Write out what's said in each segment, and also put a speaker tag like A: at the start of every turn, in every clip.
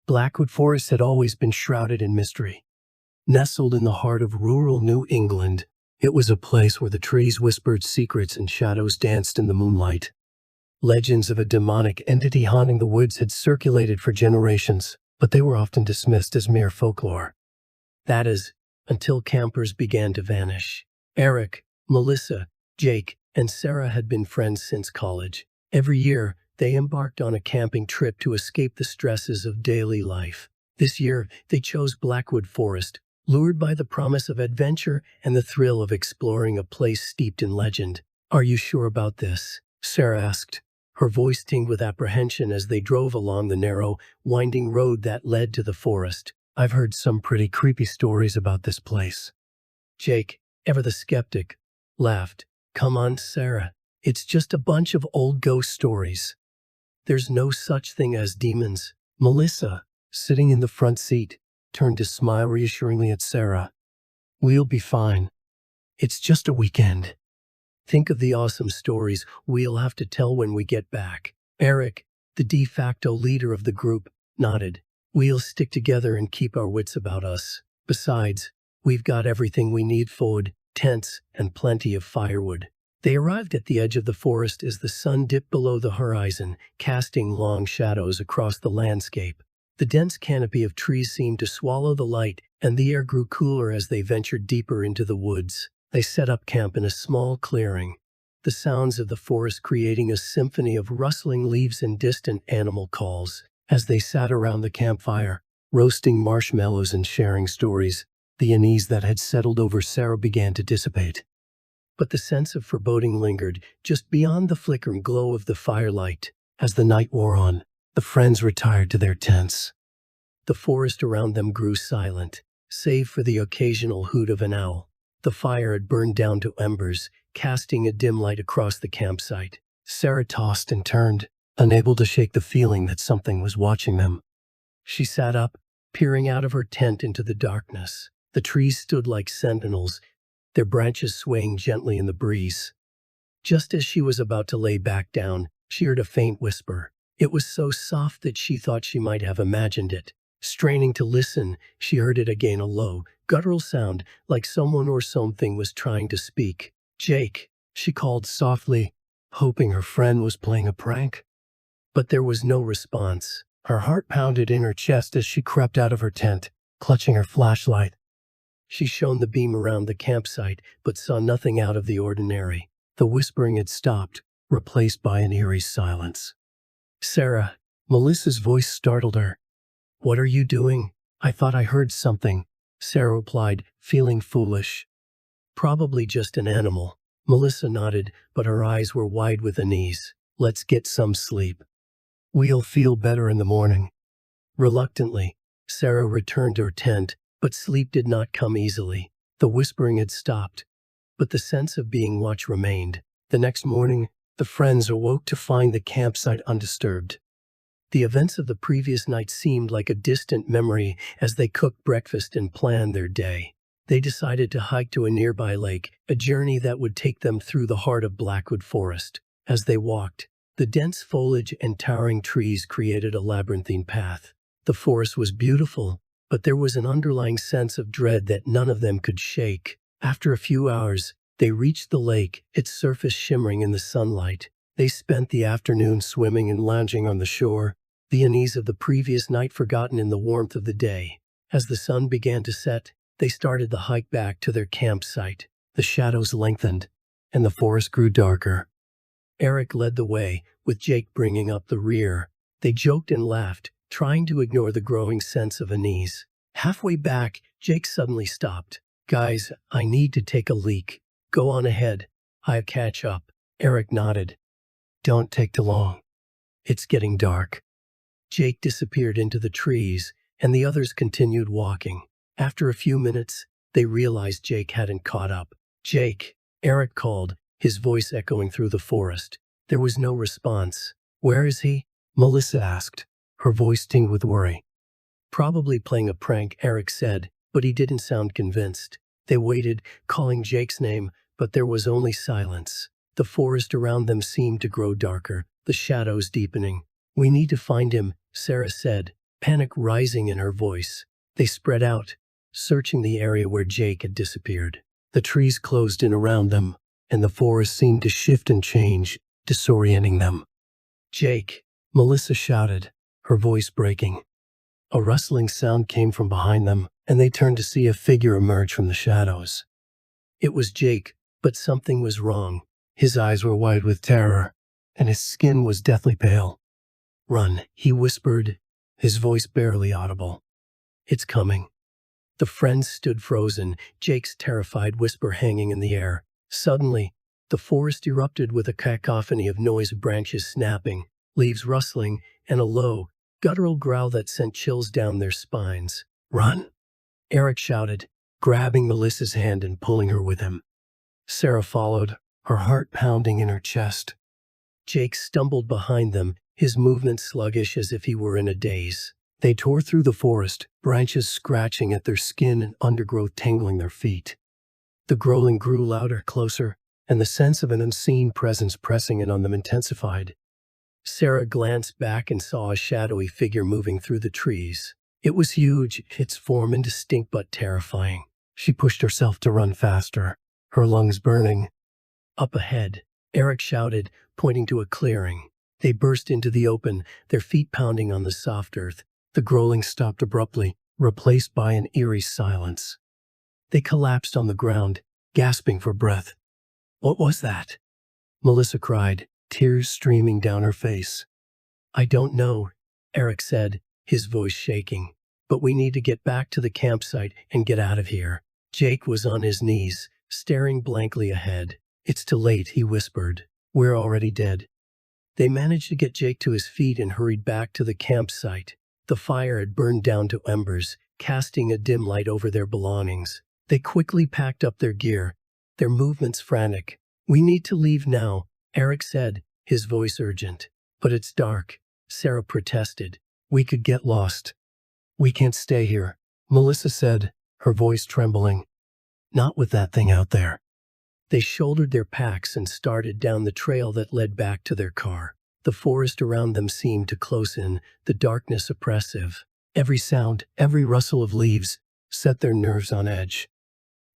A: Blackwood Forest had always been shrouded in mystery. Nestled in the heart of rural New England, it was a place where the trees whispered secrets and shadows danced in the moonlight. Legends of a demonic entity haunting the woods had circulated for generations, but they were often dismissed as mere folklore. That is, until campers began to vanish. Eric, Melissa, Jake, and Sarah had been friends since college. Every year, they embarked on a camping trip to escape the stresses of daily life. This year, they chose Blackwood Forest, lured by the promise of adventure and the thrill of exploring a place steeped in legend. "Are you sure about this?" Sarah asked, her voice tinged with apprehension as they drove along the narrow, winding road that led to the forest. "I've heard some pretty creepy stories about this place." Jake, ever the skeptic, laughed. "Come on, Sarah. It's just a bunch of old ghost stories. There's no such thing as demons." Melissa, sitting in the front seat, turned to smile reassuringly at Sarah. "We'll be fine. It's just a weekend. Think of the awesome stories we'll have to tell when we get back." Eric, the de facto leader of the group, nodded. "We'll stick together and keep our wits about us. Besides, we've got everything we need: food, tents, and plenty of firewood." They arrived at the edge of the forest as the sun dipped below the horizon, casting long shadows across the landscape. The dense canopy of trees seemed to swallow the light, and the air grew cooler as they ventured deeper into the woods. They set up camp in a small clearing, the sounds of the forest creating a symphony of rustling leaves and distant animal calls. As they sat around the campfire, roasting marshmallows and sharing stories, the unease that had settled over Sarah began to dissipate. But the sense of foreboding lingered just beyond the flickering glow of the firelight. As the night wore on, the friends retired to their tents. The forest around them grew silent, save for the occasional hoot of an owl. The fire had burned down to embers, casting a dim light across the campsite. Sarah tossed and turned, unable to shake the feeling that something was watching them. She sat up, peering out of her tent into the darkness. The trees stood like sentinels, their branches swaying gently in the breeze. Just as she was about to lay back down, she heard a faint whisper. It was so soft that she thought she might have imagined it. Straining to listen, she heard it again, a low, guttural sound, like someone or something was trying to speak. "Jake," she called softly, hoping her friend was playing a prank. But there was no response. Her heart pounded in her chest as she crept out of her tent, clutching her flashlight. She shone the beam around the campsite, but saw nothing out of the ordinary. The whispering had stopped, replaced by an eerie silence. "Sarah," Melissa's voice startled her. "What are you doing?" "I thought I heard something," Sarah replied, feeling foolish. "Probably just an animal." Melissa nodded, but her eyes were wide with unease. "Let's get some sleep. We'll feel better in the morning." Reluctantly, Sarah returned to her tent, but sleep did not come easily. The whispering had stopped, but the sense of being watched remained. The next morning, the friends awoke to find the campsite undisturbed. The events of the previous night seemed like a distant memory as they cooked breakfast and planned their day. They decided to hike to a nearby lake, a journey that would take them through the heart of Blackwood Forest. As they walked, the dense foliage and towering trees created a labyrinthine path. The forest was beautiful, but there was an underlying sense of dread that none of them could shake. After a few hours, they reached the lake, its surface shimmering in the sunlight. They spent the afternoon swimming and lounging on the shore, the unease of the previous night forgotten in the warmth of the day. As the sun began to set, they started the hike back to their campsite. The shadows lengthened, and the forest grew darker. Eric led the way, with Jake bringing up the rear. They joked and laughed, trying to ignore the growing sense of unease. Halfway back, Jake suddenly stopped. "Guys, I need to take a leak. Go on ahead. I'll catch up." Eric nodded. "Don't take too long. It's getting dark." Jake disappeared into the trees, and the others continued walking. After a few minutes, they realized Jake hadn't caught up. "Jake," Eric called, his voice echoing through the forest. There was no response. "Where is he?" Melissa asked, her voice tinged with worry. "Probably playing a prank," Eric said, but he didn't sound convinced. They waited, calling Jake's name, but there was only silence. The forest around them seemed to grow darker, the shadows deepening. "We need to find him," Sarah said, panic rising in her voice. They spread out, searching the area where Jake had disappeared. The trees closed in around them, and the forest seemed to shift and change, disorienting them. "Jake!" Melissa shouted, her voice breaking. A rustling sound came from behind them, and they turned to see a figure emerge from the shadows. It was Jake, but something was wrong. His eyes were wide with terror, and his skin was deathly pale. "Run," he whispered, his voice barely audible. "It's coming." The friends stood frozen, Jake's terrified whisper hanging in the air. Suddenly, the forest erupted with a cacophony of noise, branches snapping, leaves rustling, and a low, guttural growl that sent chills down their spines. "Run!" Eric shouted, grabbing Melissa's hand and pulling her with him. Sarah followed, her heart pounding in her chest. Jake stumbled behind them, his movements sluggish as if he were in a daze. They tore through the forest, branches scratching at their skin and undergrowth tangling their feet. The growling grew louder, closer, and the sense of an unseen presence pressing in on them intensified. Sarah glanced back and saw a shadowy figure moving through the trees. It was huge, its form indistinct but terrifying. She pushed herself to run faster, her lungs burning. Up ahead, Eric shouted, pointing to a clearing. They burst into the open, their feet pounding on the soft earth. The growling stopped abruptly, replaced by an eerie silence. They collapsed on the ground, gasping for breath. "What was that?" Melissa cried, tears streaming down her face. "I don't know," Eric said, his voice shaking. "But we need to get back to the campsite and get out of here." Jake was on his knees, staring blankly ahead. "It's too late," he whispered. "We're already dead." They managed to get Jake to his feet and hurried back to the campsite. The fire had burned down to embers, casting a dim light over their belongings. They quickly packed up their gear, their movements frantic. "We need to leave now," Eric said, his voice urgent. "But it's dark," Sarah protested. "We could get lost." "We can't stay here," Melissa said, her voice trembling. "Not with that thing out there." They shouldered their packs and started down the trail that led back to their car. The forest around them seemed to close in, the darkness oppressive. Every sound, every rustle of leaves, set their nerves on edge.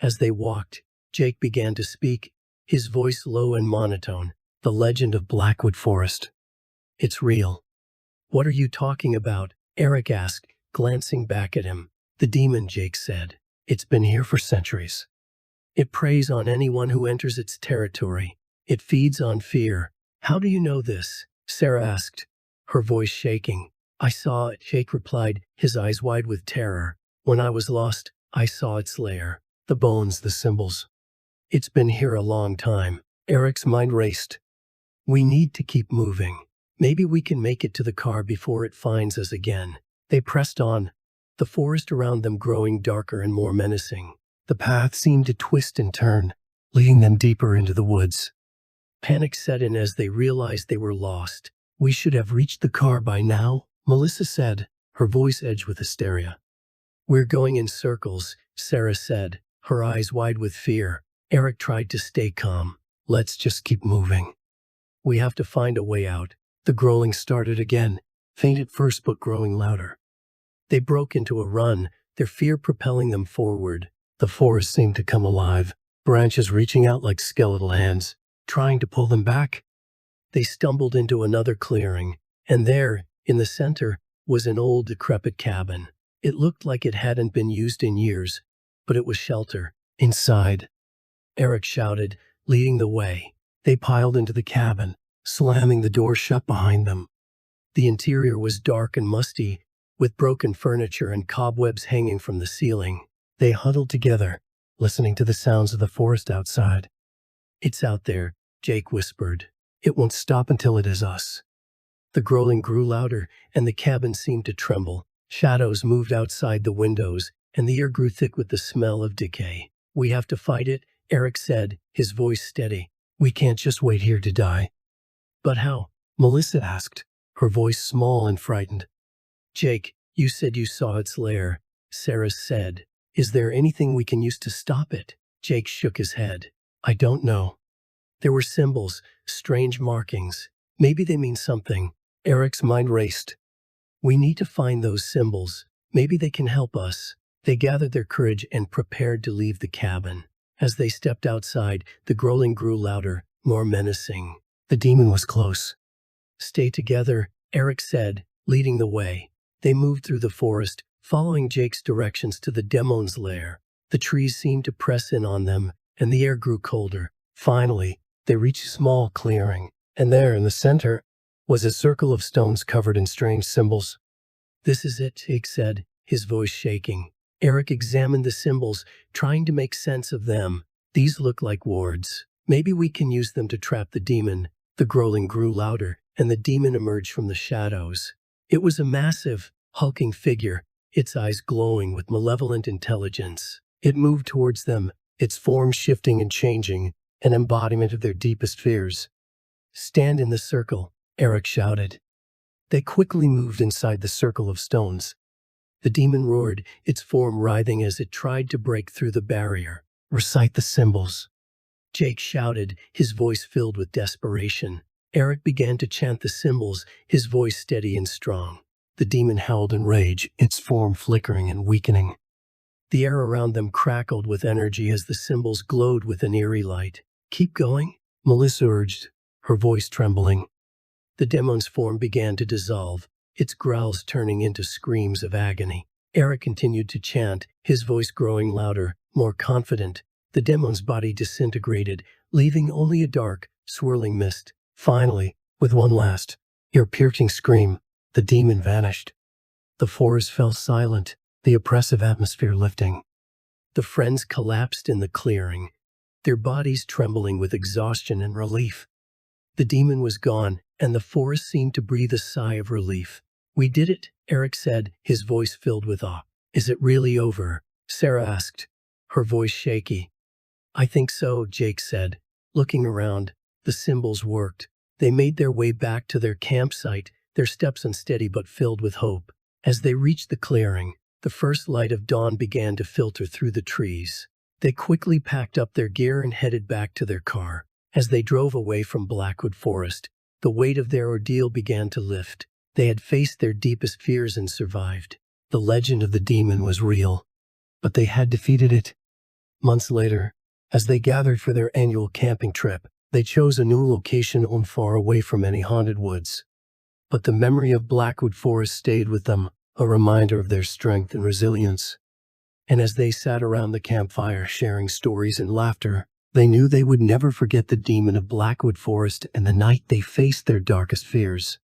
A: As they walked, Jake began to speak, his voice low and monotone. "The legend of Blackwood Forest. It's real." "What are you talking about?" Eric asked, glancing back at him. "The demon," Jake said. "It's been here for centuries. It preys on anyone who enters its territory. It feeds on fear." "How do you know this?" Sarah asked, her voice shaking. "I saw it," Jake replied, his eyes wide with terror. "When I was lost, I saw its lair. The bones, the symbols. It's been here a long time." Eric's mind raced. "We need to keep moving. Maybe we can make it to the car before it finds us again." They pressed on, the forest around them growing darker and more menacing. The path seemed to twist and turn, leading them deeper into the woods. Panic set in as they realized they were lost. "We should have reached the car by now," Melissa said, her voice edged with hysteria. "We're going in circles," Sarah said, her eyes wide with fear. Eric tried to stay calm. "Let's just keep moving. We have to find a way out." The growling started again, faint at first but growing louder. They broke into a run, their fear propelling them forward. The forest seemed to come alive, branches reaching out like skeletal hands, trying to pull them back. They stumbled into another clearing, and there, in the center, was an old decrepit cabin. It looked like it hadn't been used in years, but it was shelter. Inside, Eric shouted, leading the way. They piled into the cabin, slamming the door shut behind them. The interior was dark and musty, with broken furniture and cobwebs hanging from the ceiling. They huddled together, listening to the sounds of the forest outside. "It's out there," Jake whispered. "It won't stop until it is us." The growling grew louder, and the cabin seemed to tremble. Shadows moved outside the windows, and the air grew thick with the smell of decay. "We have to fight it," Eric said, his voice steady. "We can't just wait here to die." "But how?" Melissa asked, her voice small and frightened. "Jake, you said you saw its lair," Sarah said. "Is there anything we can use to stop it?" Jake shook his head. "I don't know. There were symbols, strange markings. Maybe they mean something." Eric's mind raced. We need to find those symbols. Maybe they can help us. They gathered their courage and prepared to leave the cabin. As they stepped outside, the growling grew louder, more menacing. The demon was close. "Stay together," Eric said, leading the way. They moved through the forest, following Jake's directions to the demon's lair. The trees seemed to press in on them, and the air grew colder. Finally, they reached a small clearing, and there in the center was a circle of stones covered in strange symbols. "This is it," Jake said, his voice shaking. Eric examined the symbols, trying to make sense of them. "These look like wards. Maybe we can use them to trap the demon." The growling grew louder, and the demon emerged from the shadows. It was a massive, hulking figure, its eyes glowing with malevolent intelligence. It moved towards them, its form shifting and changing, an embodiment of their deepest fears. "Stand in the circle," Eric shouted. They quickly moved inside the circle of stones. The demon roared, its form writhing as it tried to break through the barrier. "Recite the symbols," Jake shouted, his voice filled with desperation. Eric began to chant the symbols, his voice steady and strong. The demon howled in rage, its form flickering and weakening. The air around them crackled with energy as the symbols glowed with an eerie light. "Keep going," Melissa urged, her voice trembling. The demon's form began to dissolve, its growls turning into screams of agony. Eric continued to chant, his voice growing louder, more confident. The demon's body disintegrated, leaving only a dark, swirling mist. Finally, with one last, ear-piercing scream, the demon vanished. The forest fell silent, the oppressive atmosphere lifting. The friends collapsed in the clearing, their bodies trembling with exhaustion and relief. The demon was gone, and the forest seemed to breathe a sigh of relief. "We did it," Eric said, his voice filled with awe. "Is it really over?" Sarah asked, her voice shaky. "I think so," Jake said. Looking around, the symbols worked. They made their way back to their campsite, their steps unsteady but filled with hope. As they reached the clearing, the first light of dawn began to filter through the trees. They quickly packed up their gear and headed back to their car. As they drove away from Blackwood Forest, the weight of their ordeal began to lift. They had faced their deepest fears and survived. The legend of the demon was real, but they had defeated it. Months later, as they gathered for their annual camping trip, they chose a new location far away from any haunted woods. But the memory of Blackwood Forest stayed with them, a reminder of their strength and resilience. And as they sat around the campfire sharing stories and laughter, they knew they would never forget the demon of Blackwood Forest and the night they faced their darkest fears.